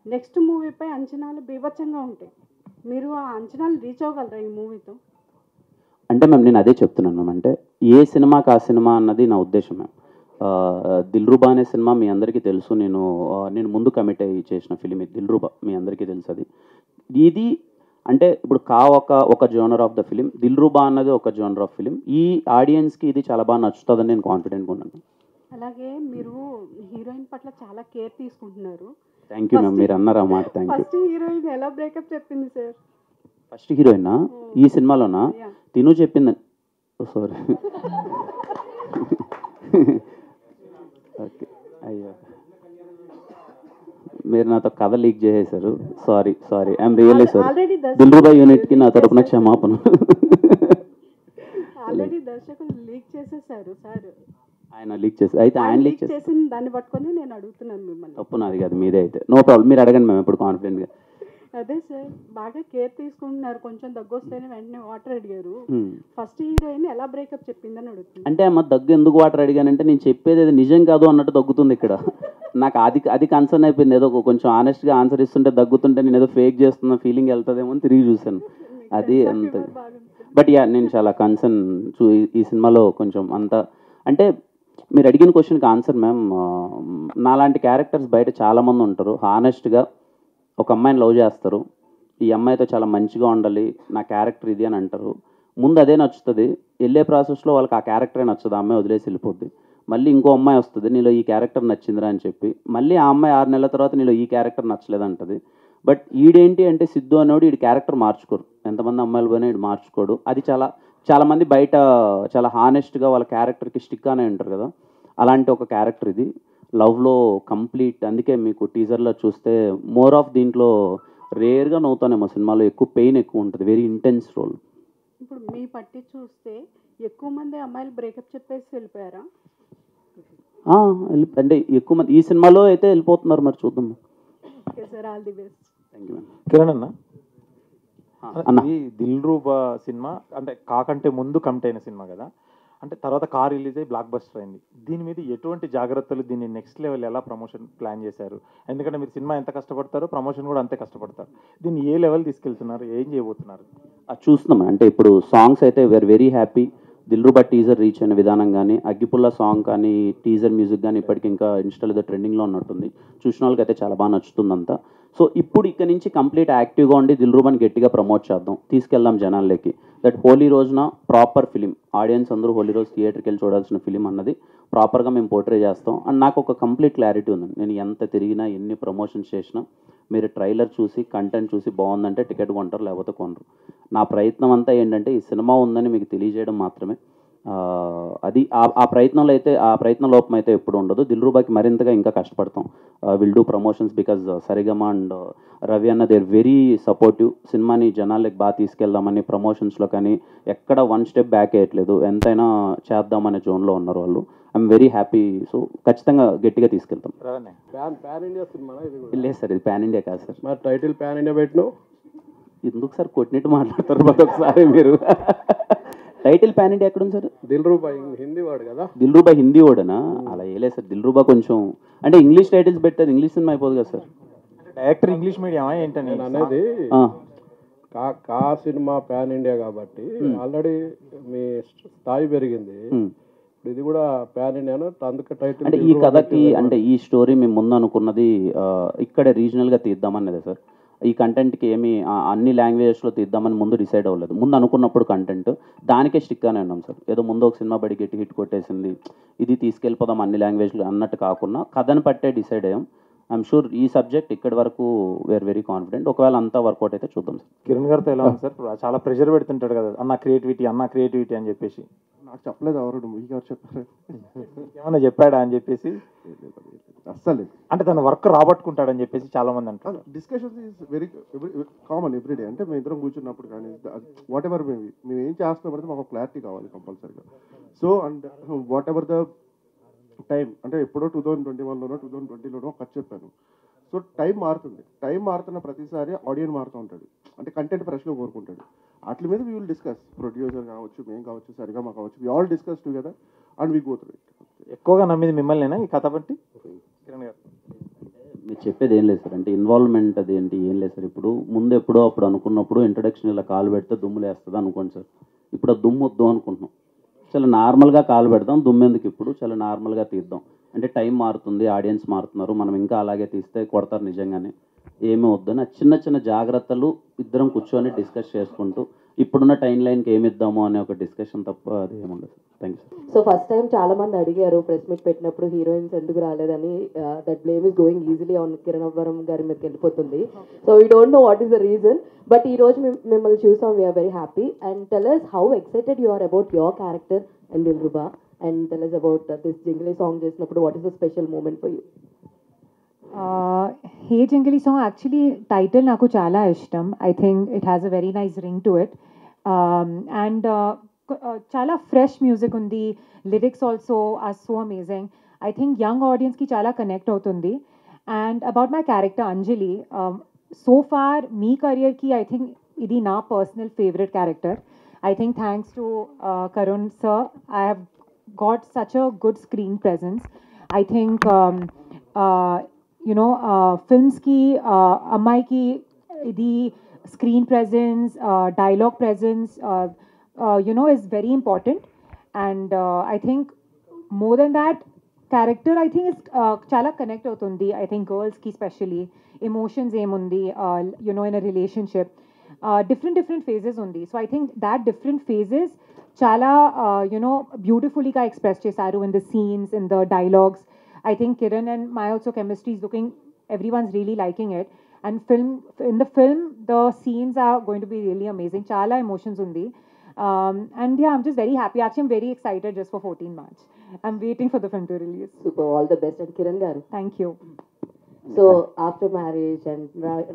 నెక్స్ట్ మూవీపై అంచనాలు బీభత్సంగా ఉంటాయి. మీరు ఆ అంచనాలు రీచ్ అవ్వగలరా ఈ మూవీతో? అంటే మ్యామ్ నేను అదే చెప్తున్నాను. అంటే ఏ సినిమాకి ఆ సినిమా అన్నది నా ఉద్దేశం మ్యామ్. దిల్రూబా అనే సినిమా మీ అందరికీ తెలుసు. నేను ముందు కమిట్ అయ్యి చేసిన ఫిలిం దిల్రూబా, మీ అందరికీ తెలుసు. అది ఇది అంటే ఇప్పుడు ఒక genre of the film, Dilruba అన్నది ఒక జోనర్ ఆఫ్ ఫిలిం. ఈ ఆడియన్స్కి ఇది చాలా బాగా నచ్చుతుందని నేను కాన్ఫిడెంట్గా ఉన్నాను. అలాగే మీరు హీరోయిన్ పట్ల చాలా కేర్ తీసుకుంటున్నారు. థ్యాంక్ యూ మ్యామ్, మీరు అన్నారు ఆ మాట. Thank you. ఫస్ట్ హీరోయిన్ ఎలా బ్రేకప్ చెప్పింది సార్? ఫస్ట్ హీరోయినా ఈ సినిమాలోనా? తిను చెప్పింది. సారీ ఓకే, అయ్యో మీరు నాతో కథ లీక్ చేసేసారు. Sorry I'm really sorry. Dilruba యూనిట్కి నా తరపున క్షమాపణ. ఆల్రెడీ దర్శకులు లీక్ చేసేసారు సార్. ఆయన లీక్ చేసి అయితే ఆయన లీక్ చేసిన దాన్ని పట్టుకొని నేను అడుగుతున్నాను మిమ్మల్ని. తప్పు నాది కాదు, మీదే. అయితే నో ప్రాబ్లం, మీరు అడగండి మేము ఎప్పుడు కాన్ఫిడెంట్గా. అదే సార్, బాగా కేర్ తీసుకుంటున్నారు. కొంచెం దగ్గు వస్తేనే వెంటనే వాటర్ అడిగారు. ఫస్ట్ హీరోయిన్ ఎలా బ్రేకప్ చెప్పిందని అడుగుతుంది. అంటే అమ్మ దగ్గు ఎందుకు వాటర్ అడిగానంటే నేను చెప్పేది అది నిజం కాదు అన్నట్టు దగ్గుతుంది ఇక్కడ. నాకు అది కన్సర్న్ అయిపోయింది. ఏదో కొంచెం ఆనెస్ట్గా ఆన్సర్ ఇస్తుంటే దగ్గుతుంటే నేను ఏదో ఫేక్ చేస్తున్న ఫీలింగ్ వెళ్తుందేమో అని తిరిగి చూశాను. అది అంత. బట్ యా నేను చాలా కన్సర్న్ ఈ సినిమాలో కొంచెం అంత. అంటే మీరు అడిగిన క్వశ్చన్కి ఆన్సర్ మ్యామ్, నాలాంటి క్యారెక్టర్స్ బయట చాలామంది ఉంటారు. హానెస్ట్గా ఒక అమ్మాయిని లవ్ చేస్తారు, ఈ అమ్మాయితో చాలా మంచిగా ఉండాలి, నా క్యారెక్టర్ ఇది అని అంటారు. ముందు అదే నచ్చుతుంది. వెళ్ళే ప్రాసెస్లో వాళ్ళకి ఆ క్యారెక్టరే నచ్చదు, ఆ అమ్మాయి వదిలేసి వెళ్ళిపోద్ది. మళ్ళీ ఇంకో అమ్మాయి వస్తుంది, నీలో ఈ క్యారెక్టర్ నచ్చిందిరా అని చెప్పి. మళ్ళీ ఆ అమ్మాయి 6 నెలల తర్వాత నీలో ఈ క్యారెక్టర్ నచ్చలేదంటది. బట్ ఈడేంటి అంటే సిద్ధు అనేవాడు ఈడు క్యారెక్టర్ మార్చుకోరు. ఎంతమంది అమ్మాయిలు పోయినా ఈడు మార్చుకోడు. అది చాలామంది బయట చాలా హానెస్ట్గా వాళ్ళ క్యారెక్టర్కి స్టిక్ అనే ఉంటారు కదా, అలాంటి ఒక క్యారెక్టర్ ఇది. లవ్లో కంప్లీట్. అందుకే మీకు టీజర్లో చూస్తే మోర్ ఆఫ్ దీంట్లో రేర్గా నవ్వుతానేమో, సినిమాలో ఎక్కువ పెయిన్ ఎక్కువ ఉంటుంది. Very intense role. ఇప్పుడు మీ పట్టి చూస్తే ఎక్కువ మంది అమ్మాయిలు బ్రేకప్ చెప్పేసి వెళ్ళిపోయారా? అంటే ఎక్కువ మంది ఈ సినిమాలో అయితే వెళ్ళిపోతున్నారు. మరి చూద్దాం. Okay sir, all the best. Thank you ma'am. Kiran అన్న, ఇది దిల్రూబా సినిమా అంటే కాకంటే ముందు కమిట్ అయిన సినిమా కదా, అంటే తర్వాత కార్ రిలీజ్ అయ్యి బ్లాక్ బస్టర్ అయింది. దీని మీద ఎటువంటి జాగ్రత్తలు, దీన్ని నెక్స్ట్ లెవెల్ ఎలా ప్రమోషన్ ప్లాన్ చేశారు? ఎందుకంటే మీరు సినిమా ఎంత కష్టపడతారో ప్రమోషన్ కూడా అంతే కష్టపడతారు. దీన్ని ఏ లెవెల్ తీసుకెళ్తున్నారు, ఏం చేయబోతున్నారు? చూస్తున్నాం. అంటే ఇప్పుడు సాంగ్స్ అయితే we are very happy. Dilruba teaser reach అయిన విధానం కానీ, అగ్గిపుల్ల సాంగ్ కానీ, టీజర్ మ్యూజిక్ కానీ ఇప్పటికి ఇంకా ఇన్స్టాల్ ఏదో ట్రెండింగ్లో ఉన్నట్టుంది. చూసిన వాళ్ళకి అయితే చాలా బాగా నచ్చుతుందంతా. సో ఇప్పుడు ఇక్కడ నుంచి కంప్లీట్ యాక్టివ్గా ఉండి దిల్రూబాని గట్టిగా ప్రమోట్ చేద్దాం, తీసుకెళ్దాం జనాల్లోకి. దట్ హోలీ రోజున ప్రాపర్ ఫిలిం, ఆడియన్స్ అందరూ హోలీ రోజు థియేటర్కి వెళ్ళి చూడాల్సిన ఫిలిం అన్నది ప్రాపర్గా మేము పోర్ట్రే చేస్తాం. అండ్ నాకు ఒక కంప్లీట్ క్లారిటీ ఉంది. నేను ఎంత తిరిగినా, ఎన్ని ప్రమోషన్స్ చేసినా, మీరు ట్రైలర్ చూసి కంటెంట్ చూసి బాగుందంటే టికెట్ కొంటారు, లేకపోతే కొనరు. నా ప్రయత్నం అంతా ఏంటంటే ఈ సినిమా ఉందని మీకు తెలియజేయడం మాత్రమే. అది ఆ ప్రయత్నంలో అయితే, ఆ ప్రయత్న లోపం అయితే ఎప్పుడు ఉండదు. దిల్రూబాకి మరింతగా ఇంకా కష్టపడతాం. Will do promotions because Saregama and Ravi అన్న దేర్ వెరీ సపోర్టివ్. సినిమాని జనాలకి బాగా తీసుకెళ్దామని ప్రమోషన్స్లో కానీ ఎక్కడ 1 స్టెప్ బ్యాక్ వేయట్లేదు. ఎంతైనా చేద్దామనే జోన్లో ఉన్నారు వాళ్ళు. I'm very happy. సో ఖచ్చితంగా గట్టిగా తీసుకెళ్తాం. ప్యాన్ ఇండియా సినిమా లేదు సార్, ఇది పాన్ ఇండియా కాదు సార్. మరి టైటిల్ ప్యాన్ ఇండియా పెట్టినావు ఎందుకు సార్ కొట్టినట్టు మాట్లాడతారు ప్రతి ఒక్కసారి మీరు? టైటిల్ పాన్ ఇండియా ఎక్కడుంది సార్? దిల్రూబా హిందీ వాడు కదా. దిల్రూబా హిందీ వాడనా? అలా వేయలేదు సార్. దిల్రూబా కొంచెం అంటే ఇంగ్లీష్ టైటిల్స్ పెట్టేది ఇంగ్లీష్ సినిమా అయిపోదు కదా సార్. డైరెక్టర్ ఇంగ్లీష్ మీడియమా ఏంటని నేను అనేది కా సినిమా ప్యాన్ ఇండియా కాబట్టి ఆల్రెడీ మీ స్థాయి పెరిగింది. ఇప్పుడు ఇది కూడా ప్యాన్ ఇండియాను అందుకే టైటిల్. అంటే ఈ కథకి అంటే ఈ స్టోరీ మేము ముందు అనుకున్నది ఇక్కడే రీజనల్గా తీద్దామన్నదే సార్. ఈ కంటెంట్కి ఏమి అన్ని లాంగ్వేజెస్లో తీద్దామని ముందు డిసైడ్ అవ్వలేదు. ముందు అనుకున్నప్పుడు కంటెంట్ దానికే స్టిక్గానే ఉన్నాం సార్. ఏదో ముందు ఒక సినిమా బడి గట్టి హిట్ కొట్టేసింది, ఇది తీసుకెళ్ళిపోదాం అన్ని లాంగ్వేజ్లు అన్నట్టు కాకుండా కథను పట్టే డిసైడ్ అయ్యాం. ఐఎమ్ షూర్ ఈ సబ్జెక్ట్ ఇక్కడి వరకు వేర్ వెరీ కాన్ఫిడెంట్. ఒకవేళ అంతా వర్కౌట్ అయితే చూద్దాం సార్. కిరణ్ గారితో ఎలా ఉంది సార్? చాలా ప్రెషర్ పెడుతుంటాడు కదా, అన్న క్రియేటివిటీ అని చెప్పేసి. నాకు చెప్పలేదు ఎవరు, మీకు ఎవరు చెప్పారు? ఏమన్నా చెప్పాడా అని చెప్పేసి? అస్సలు అంటే తన వర్క్ రాబట్టుకుంటాడని చెప్పేసి చాలా మంది అంటారు. Discussions is very common everyday. అంటే మేము ఇద్దరం కూర్చున్నప్పుడు కానీ వాట్ ఎవర్ మేము ఏం చేస్తున్నప్పుడు మాకు క్లారిటీ కావాలి కంపల్సరీగా. So and what ever the time, అంటే ఎప్పుడో 2021లోనో 2020లోనో ఖర్చు చెప్పాను. సో టైం మారుతుంది. టైం మారుతున్న ప్రతిసారి ఆడియన్స్ మారుతూ ఉంటాడు. అంటే కంటెంట్ ఫ్రెష్గా కోరుకుంటాడు. వాటి మీద వీ విల్ డిస్కస్. ప్రొడ్యూసర్ కావచ్చు, మేము కావచ్చు, సరిగమ కావచ్చు, we all discuss together and we go through it. ఎక్కువగా నమ్మింది మిమ్మల్నేనా ఈ కథ బట్టి కిరణ్ గారు? మీరు చెప్పేది ఏం లేదు సార్. అంటే ఇన్వాల్వ్మెంట్ అది ఏంటి ఏం లేదు సార్. ఇప్పుడు ముందు ఎప్పుడో అప్పుడు అనుకున్నప్పుడు ఇంట్రడక్షన్ ఇలా కాలు పెడితే దుమ్ములు వేస్తుంది అనుకోండి సార్. ఇప్పుడు ఆ దుమ్ము వద్దు అనుకుంటున్నాం. చాలా నార్మల్గా కాలు పెడదాం, దుమ్మెందుకు ఇప్పుడు చాలా నార్మల్గా తీద్దాం. అంటే టైం మారుతుంది, ఆడియన్స్ మారుతున్నారు, మనం ఇంకా అలాగే తీస్తే కొడతారు నిజంగానే, ఏమీ వద్దని చిన్న చిన్న జాగ్రత్తలు ఇద్దరం కూర్చొని డిస్కస్ చేసుకుంటూ ఇప్పుడున్న టైం లైన్కి ఏమి ఇద్దాము అనే ఒక డిస్కషన్ తప్ప అది ఏముండదు. Thank you. So first time చాలా మంది అడిగారు ప్రెస్ మీట్ పెట్టినప్పుడు హీరోయిన్స్ ఎందుకు రాలేదని. That blame is going easily on Kiran Abbavaram గారి మీదకి వెళ్ళిపోతుంది. So we don't know what is the reason, but ఈ రోజు మిమ్మల్ని చూసాం. We are very happy. And tell us how excited you are about your character and Dilruba, and tell us about this Jingili song చేసినప్పుడు what is the special moment for you? Hey Jingili song actually title నాకు చాలా ఇష్టం. I think it has a very nice ring to it. And చాలా fresh music ఉంది. Lyrics also are so amazing. I think young ఆడియన్స్కి చాలా connect అవుతుంది. And about my character Anjali, so far మీ కెరియర్కి ఐ థింక్ ఇది నా personal favourite character. I think thanks to Karun sir, I have got such a good screen presence. I think films ki ammai ki the screen presence, dialogue presence, is very important. And I think more than that, character I think is chala connect avutundi. I think girls ki especially emotions emundi, in a relationship. Different phases undi. So I think that different phases chala beautifully ka express chesaru in the scenes, in the dialogues. I think Kiran and my also chemistry is looking, everyone's really liking it. And in the film the scenes are going to be really amazing. Chala emotions undi. And yeah, I'm just very happy. Actually I'm very excited just for 14 March. I'm waiting for the film to release. Super, all the best. And Kiran garu, thank you. So after marriage and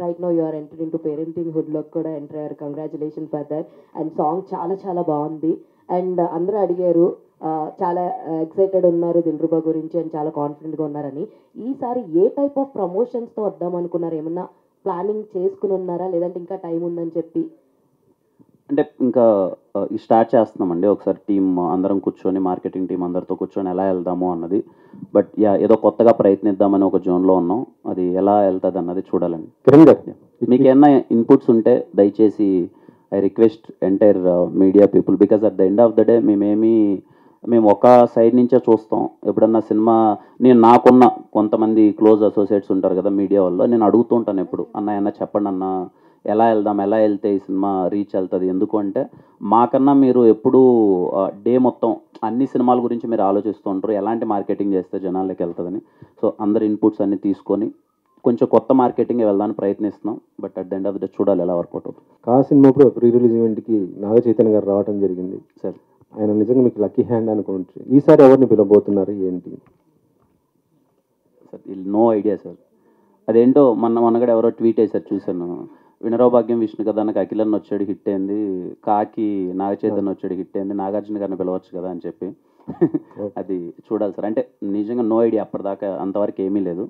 right now you are entering into parentinghood lo kuda enter ayyaru. Congratulations for that. And song చాలా బాగుంది. And అందరూ అడిగారు చాలా excited ఉన్నారు దిల్రుబా గురించి and చాలా కాన్ఫిడెంట్గా ఉన్నారని. ఈసారి ఏ టైప్ ఆఫ్ ప్రమోషన్స్తో వద్దాం అనుకున్నారు? ఏమన్నా ప్లానింగ్ చేసుకుని ఉన్నారా, లేదంటే ఇంకా టైం ఉందని చెప్పి? అంటే ఇంకా స్టార్ట్ చేస్తున్నామండి. ఒకసారి టీం అందరం కూర్చొని, మార్కెటింగ్ టీం అందరితో కూర్చొని ఎలా వెళ్దాము అన్నది. బట్ ఏదో కొత్తగా ప్రయత్నిద్దామని ఒక జోన్లో ఉన్నాం. అది ఎలా వెళ్తుంది అన్నది చూడాలండి. కిరణ్ గారు, మీకు ఏమైనా ఇన్పుట్స్ ఉంటే దయచేసి I request entire media people, because at the end of the day మేము ఒక సైడ్ నుంచే చూస్తాం. ఎప్పుడన్నా సినిమా నాకున్న కొంతమంది క్లోజ్ అసోసియేట్స్ ఉంటారు కదా మీడియా వాళ్ళు, నేను అడుగుతూ ఉంటాను ఎప్పుడు, అన్న చెప్పండి అన్న ఎలా వెళ్దాం, ఎలా వెళ్తే ఈ సినిమా రీచ్ వెళ్తుంది. ఎందుకు అంటే మాకన్నా మీరు ఎప్పుడు డే మొత్తం అన్ని సినిమాల గురించి మీరు ఆలోచిస్తూ ఉంటారు, ఎలాంటి మార్కెటింగ్ చేస్తే జనాలకి వెళ్తుందని. సో అందరి ఇన్పుట్స్ అన్ని తీసుకొని కొంచెం కొత్త మార్కెటింగ్ వెళ్దానికి ప్రయత్నిస్తున్నాం. But at the end of the చూడాలి ఎలా వర్కౌట్ అవుతుంది. కా సినిమా ఇప్పుడు ప్రీ రిలీజ్ ఈవెంట్కి నాగ చైతన్య గారు రావడం జరిగింది సార్. ఆయన నిజంగా మీకు లక్కీ హ్యాండ్ అనుకోవచ్చు. ఈసారి ఎవరిని పిలవబోతున్నారు ఏంటి సార్? No idea sir. అదేంటో మొన్నగడ ఎవరో ట్వీట్ వేసారు చూశాను, వినరో భాగ్యం విష్ణు కదా నాకు అఖిలన్న వచ్చాడు హిట్ అయింది, కాకి నాగ చైతన్య వచ్చాడు హిట్ అయింది, నాగార్జున గారిని పిలవచ్చు కదా అని చెప్పి అది చూడాలి సార్. అంటే నిజంగా నో ఐడియా, అప్పటిదాకా అంతవరకు ఏమీ లేదు.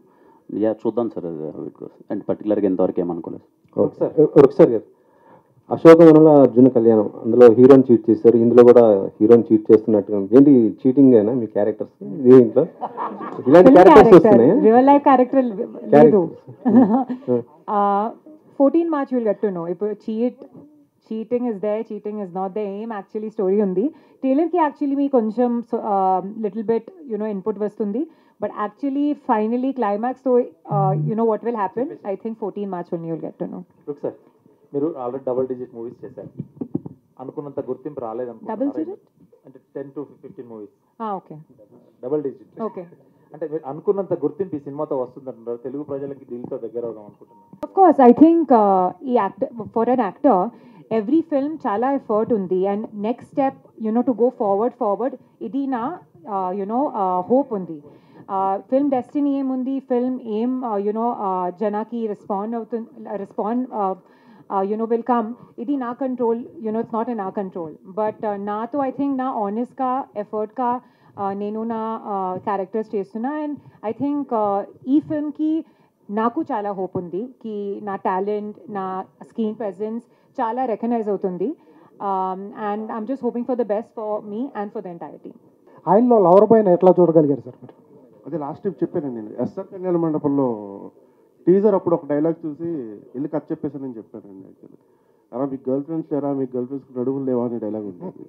చూద్దాం సార్ అది. అంటే పర్టికులర్గా ఎంతవరకు ఏమనుకోలేదు. ఒకసారి గారు, అశోకవనంలో అర్జున కళ్యాణం, అందులో హీరోని చీట్ చేశారు, ఇందులో కూడా హీరోని చీట్ చేస్తున్నట్టుగా ఉంది. ఏంటి చీటింగ్ అయినా మీ క్యారెక్టర్స్ దీంట్లో ఇలాంటి క్యారెక్టర్స్ వస్తున్నాయి? రియల్ లైఫ్ క్యారెక్టర్ లేదు. 14 March you'll get to know. ఇప్పుడు cheating is there, cheating is not the aim. Actually story ఉంది. Trailer కి actually మీ కొంచెం little bit input వస్తుంది. But actually finally climax, so what will happen? I think 14 March only you'll get to know. Look sir, మీరు already double digit movies చేశారు, అనుకున్నంత గుర్తింపు రాలేదనుకో. Double digit అంటే 10 to 15 movies. Okay, double digit. Okay. అంటే మీరు అనుకున్నంత గుర్తింపు ఈ సినిమాతో వస్తుందంటారు, తెలుగు ప్రజలకి దీనితో దగ్గర అవుదాం అనుకుంటున్నాను. Of course, I think ఈ actor, for an actor every film చాలా ఎఫర్ట్ ఉంది, and next step to go forward ఇది నా hope ఉంది. ఫిల్మ్ డెస్టినీ ఏముంది, ఫిల్మ్ ఏం జనాకి రెస్పాండ్ will come, ఇది నా control, it's not in our control. But నాతో I think నా ఆనెస్ట్గా ఎఫర్ట్గా నేను నా క్యారెక్టర్స్ చేస్తున్నా, అండ్ ఐ థింక్ ఈ ఫిల్మ్కి నాకు చాలా హోప్ ఉంది కి నా టాలెంట్, నా స్క్రీన్ ప్రెజెన్స్ చాలా రికగ్నైజ్ అవుతుంది, and I'm just hoping for the best for me and for the entire team. ఆయనలో లవర్ బాయ్ని ఎట్లా చూడగలిగారు సార్ మీరు? అదే లాస్ట్ టైం చెప్పాను నేను, ఎస్ఆర్ కళ్యాణ మండపంలో టీజర్ అప్పుడు ఒక డైలాగ్ చూసి వెళ్ళి కట్ చెప్పేసానని చెప్పానండి. యాక్చువల్లీ అలా మీకు గర్ల్ ఫ్రెండ్స్ లేరా, మీకు గర్ల్ ఫ్రెండ్స్ నడుములు లేవా అనే డైలాగ్ ఉంటుంది.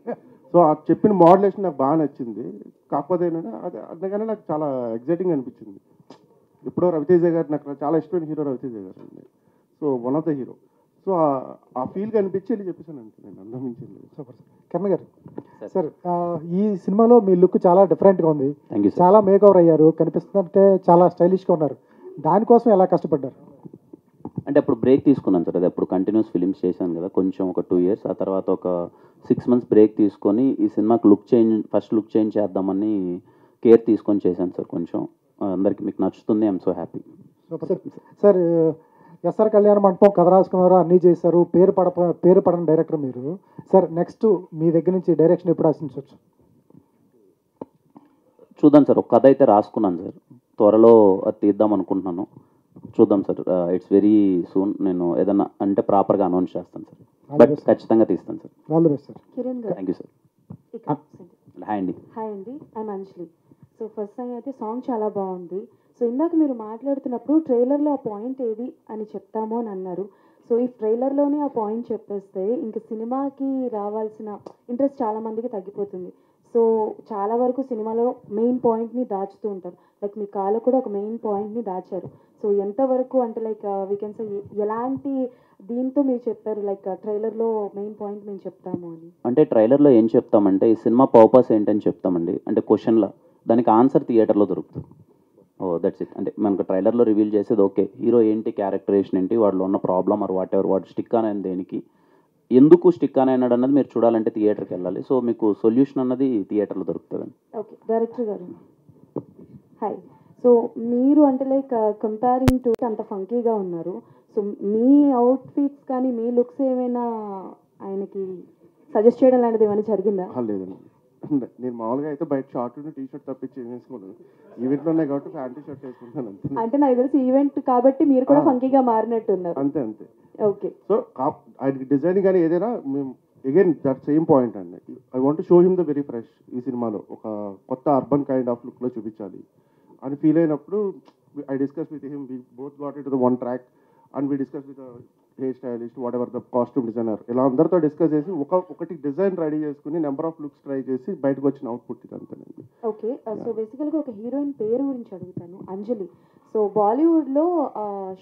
సో ఆ చెప్పిన మోడలేషన్ నాకు బాగా నచ్చింది. కాకపోతే ఏంటంటే అది అందుకనే నాకు చాలా ఎగ్జైటింగ్ అనిపించింది. ఎప్పుడో రవితేజ గారు నాకు చాలా ఇష్టమైన హీరో రవితేజ గారు అండి. So one of the hero. So ఆ ఫీల్గా అనిపించి వెళ్ళి చెప్పేసాను అంతే, నేను అందించింది. Super sir. కిరణ్ గారు సార్, ఈ సినిమాలో మీ లుక్ చాలా డిఫరెంట్గా ఉంది, చాలా మేక్ ఓవర్ అయ్యారు, కనిపిస్తుందంటే చాలా స్టైలిష్గా ఉన్నారు. దానికోసం ఎలా కష్టపడ్డారు? అంటే అప్పుడు బ్రేక్ తీసుకున్నాను సార్, అది అప్పుడు కంటిన్యూస్ ఫిలిమ్స్ చేశాను కదా, కొంచెం ఒక 2 years, ఆ తర్వాత ఒక 6 months బ్రేక్ తీసుకొని ఈ సినిమాకి ఫస్ట్ లుక్ చేంజ్ చేద్దామని కేర్ తీసుకొని చేశాను సార్. కొంచెం అందరికి మీకు నచ్చుతుంది, I'm so happy. Sir, SR Kalyana Mandapam కథ రాసుకున్నారు, అన్నీ చేశారు, పేరు పడని డైరెక్టర్ మీరు. సార్, నెక్స్ట్ మీ దగ్గర నుంచి డైరెక్షన్ ఎప్పుడు ఆశించవచ్చు? చూద్దాం సార్, ఒక కథ అయితే రాసుకున్నాను సార్, త్వరలో అది తీద్దాం అనుకుంటున్నాను. చూద్దాం సార్, ఇట్స్ వెరీ సూన్. నేను ఏదన్నా అంటే ప్రాపర్గా అనౌన్స్ చేస్తాను సార్, బట్ ఖచ్చితంగా తీస్తాను sir. All the best sir. Kiran గారు, థ్యాంక్ యూ సార్. హాయ్ అండి. హాయ్ అండి, I'm Anjali. So first thing అయితే సాంగ్ చాలా బాగుంది. సో ఇందాక మీరు మాట్లాడుతున్నప్పుడు ట్రైలర్లో ఆ పాయింట్ ఏది అని చెప్తాము అని అన్నారు. సో ఈ ట్రైలర్లోనే ఆ పాయింట్ చెప్పేస్తే ఇంక సినిమాకి రావాల్సిన ఇంట్రెస్ట్ చాలా మందికి తగ్గిపోతుంది. సో చాలా వరకు సినిమాలో మెయిన్ పాయింట్ని దాచుతూ ఉంటారు. లైక్ మీ కాలో కూడా ఒక మెయిన్ పాయింట్ని దాచారు. సో ఎంతవరకు అంటే లైక్ వీ కెన్ సే ఎలాంటి దీంతో మీరు చెప్పారు లైక్ ట్రైలర్లో మెయిన్ పాయింట్ మేము చెప్తాము అని? అంటే ట్రైలర్లో ఏం చెప్తామంటే ఈ సినిమా పర్పస్ ఏంటని చెప్తామండి. అంటే క్వశ్చన్లో దానికి ఆన్సర్ థియేటర్లో దొరుకుతుంది. That's it. అంటే మనకు ట్రైలర్లో రివీల్ చేసేది ఓకే, హీరో ఏంటి, క్యారెక్టరేషన్ ఏంటి, వాడిలో ఉన్న ప్రాబ్లమ్ ఆర్ వాట్ ఎవర్, వాడు స్టిక్ అని దేనికి, ఎందుకు స్టిక్ అని అయినాడు అన్నది మీరు చూడాలంటే థియేటర్కి వెళ్ళాలి. సో మీకు సొల్యూషన్ అన్నది థియేటర్లో దొరుకుతుంది. ఓకే, డైరెక్టర్ గారు హాయ్. సో మీరు అంటే లైక్ కంపేరింగ్ టు అంత ఫంకీగా ఉన్నారు. సో మీ అవుట్ఫిట్స్ కానీ మీ లుక్స్ ఏమైనా ఆయనకి సజెస్ట్ చేయడం లాంటిది ఏమైనా జరిగిందా? లేదండి, నేను మామూలుగా అయితే బయట షార్ట్ టీ షర్ట్ తప్పించి వేసుకోను. ఈవెంట్లో ఉన్నాయి కాబట్టి ప్యాంటీ షర్ట్ వేసుకుంటాను అంతే. అంటే నాకు తెలిసి ఈవెంట్ కాబట్టి మీరు కూడా ఫంకీగా మారినట్టున్నారు. అంతే అంతే. ఓకే. సో ఆయనకి డిజైన్ కానీ ఏదైనా మేము అగైన్ దట్ సేమ్ పాయింట్ అండి. I want show him the very fresh. ఈ సినిమాలో ఒక కొత్త అర్బన్ కైండ్ ఆఫ్ లుక్లో చూపించాలి అని ఫీల్ అయినప్పుడు I discuss with him. We both got it the one track and we discuss with hair stylist, whatever the costume designer, ఇలా అందరితో డిస్కస్ చేసి ఒకటి డిజైన్ రెడీ చేసుకుని నెంబర్ ఆఫ్ లుక్స్ ట్రై చేసి బయటకు వచ్చిన అవుట్పుట్ ఇది అంతేనండి. ఓకే. సో బేసికల్గా ఒక హీరోయిన్ పేరు గురించి అడుగుతాను, అంజలి. సో బాలీవుడ్లో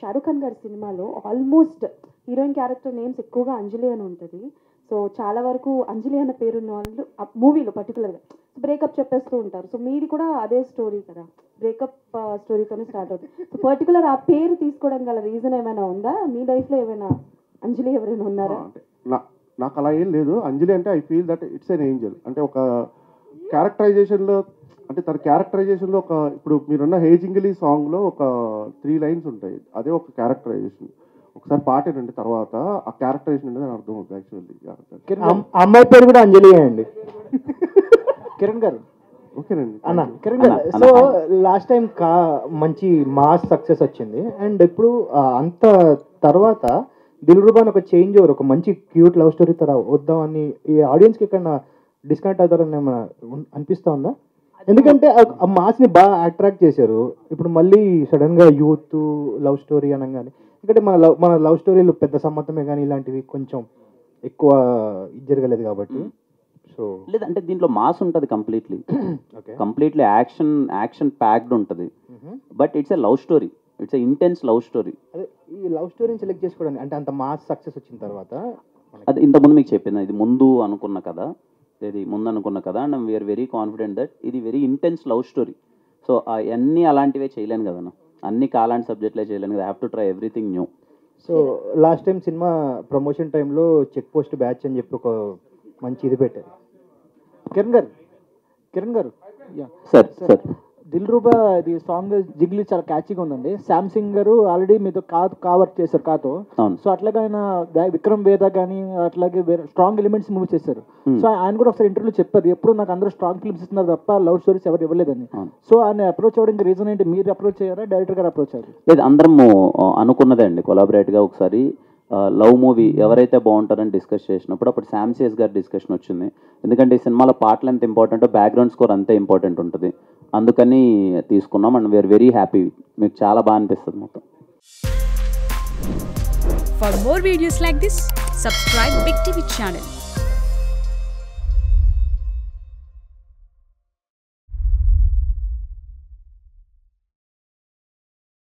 షారూఖ్ ఖాన్ గారి సినిమాలో ఆల్మోస్ట్ హీరోయిన్ క్యారెక్టర్ నేమ్స్ ఎక్కువగా అంజలి అని ఉంటుంది. సో చాలా వరకు అంజలి అన్న పేరున్న వాళ్ళు మూవీలో పర్టికులర్గా బ్రేకప్ చెప్పేస్తూ ఉంటారు. సో మీది కూడా అదే స్టోరీ కదా, బ్రేకప్ స్టోరీతోనే స్టార్ట్ అవుతుంది. సో పర్టికులర్ ఆ పేరు తీసుకోవడం గల రీజన్ ఏమైనా ఉందా? మీ లైఫ్లో ఏమైనా అంజలి ఎవరైనా ఉన్నారా? నాకు అలా ఏం లేదు. అంజలి అంటే I feel that it's an Angel. అంటే ఒక క్యారెక్టరైజేషన్లో, అంటే తన క్యారెక్టరైజేషన్లో ఒక ఇప్పుడు మీరున్న హే జింగిలీ సాంగ్లో ఒక 3 lines ఉంటాయి, అదే ఒక క్యారెక్టరైజేషన్. ఒకసారి పాట ఏంటంటే తర్వాత ఆ క్యారెక్టరైజేషన్ అనేది అర్థం అవుతుంది యాక్చువల్లీ. అమ్మాయి పేరు కూడా అంజలి అండి. కిరణ్ గారు ఓకేనండి అన్న. కిరణ్ గారు, సో లాస్ట్ టైం మంచి మాస్ సక్సెస్ వచ్చింది, అండ్ ఇప్పుడు అంత తర్వాత దిల్రుబా అని ఒక చేంజ్ ఓవర్, ఒక మంచి క్యూట్ లవ్ స్టోరీ తర వద్దామని ఈ ఆడియన్స్కి ఎక్కడ డిస్కనెక్ట్ అవుతారని ఏమైనా అనిపిస్తా ఉందా? ఎందుకంటే ఆ మాస్ని బాగా అట్రాక్ట్ చేశారు, ఇప్పుడు మళ్ళీ సడన్గా యూత్ లవ్ స్టోరీ అనగానే, ఎందుకంటే మన లవ్ స్టోరీలు పెద్ద సమ్మతమే కానీ ఇలాంటివి కొంచెం ఎక్కువ ఇది జరగలేదు కాబట్టి. సో లేదంటే దీంట్లో మాస్ ఉంటుంది కంప్లీట్లీ యాక్షన్ ప్యాక్డ్ ఉంటుంది, but it's a love story, it's a intense love story. అదే ఈ లవ్ స్టోరీని సెలెక్ట్ చేసుకోవడానికి అంటే అంత మాస్ సక్సెస్ వచ్చిన తర్వాత అది ఇంతకుముందు మీకు చెప్పింది, ఇది ముందు అనుకున్న కదా and we are very confident that ఇది very intense love story. So అన్నీ అలాంటివే చేయలేను కదా, అన్ని కాలాంటి సబ్జెక్ట్లే చేయలేను కదా, have to try everything new. So last time cinema promotion టైంలో చెక్ పోస్ట్ బ్యాచ్ అని చెప్పి ఒక మంచి ఇది పెట్టారు. కిరణ్ గారు సార్ దిల్రూబా ఇది సాంగ్ జిగ్లీ చాలా క్యాచీగా ఉందండి. శాంసింగ్ గారు ఆల్రెడీ మీతో కావర్ చేశారు కాతో, సో అట్లాగే ఆయన విక్రమ్ వేద కానీ అట్లాగే స్ట్రాంగ్ ఎలిమెంట్స్ మూవ్ చేశారు. సో ఆయన కూడా ఒకసారి ఇంటర్వ్యూలో చెప్పారు, ఎప్పుడు నాకు అందరూ స్ట్రాంగ్ ఫిల్మ్స్ ఇస్తున్నారు తప్ప లవ్ స్టోరీస్ ఎవరు ఇవ్వలేదని. సో ఆయన అప్రోచ్ అవ్వడానికి రీజన్ ఏంటి? మీరు అప్రోచ్ అయ్యారా, డైరెక్టర్ గారు అప్రోచ్ అయ్యారు? లేదు, అందరం అనుకున్నదే అండి కొలాబరేట్గా. ఒకసారి లవ్ మూవీ ఎవరైతే బాగుంటారని డిస్కస్ చేసినప్పుడు అప్పుడు శామ్సియస్ గారి డిస్కషన్ వచ్చింది. ఎందుకంటే ఈ సినిమాలో పాటలు ఎంత ఇంపార్టెంటో బ్యాక్గ్రౌండ్ స్కోర్ అంతే ఇంపార్టెంట్ ఉంటుంది, అందుకని తీసుకున్నాం. అండ్ వీఆర్ వెరీ హ్యాపీ, మీకు చాలా బాగా అనిపిస్తుంది మొత్తం. For more videos like this, subscribe Big TV channel.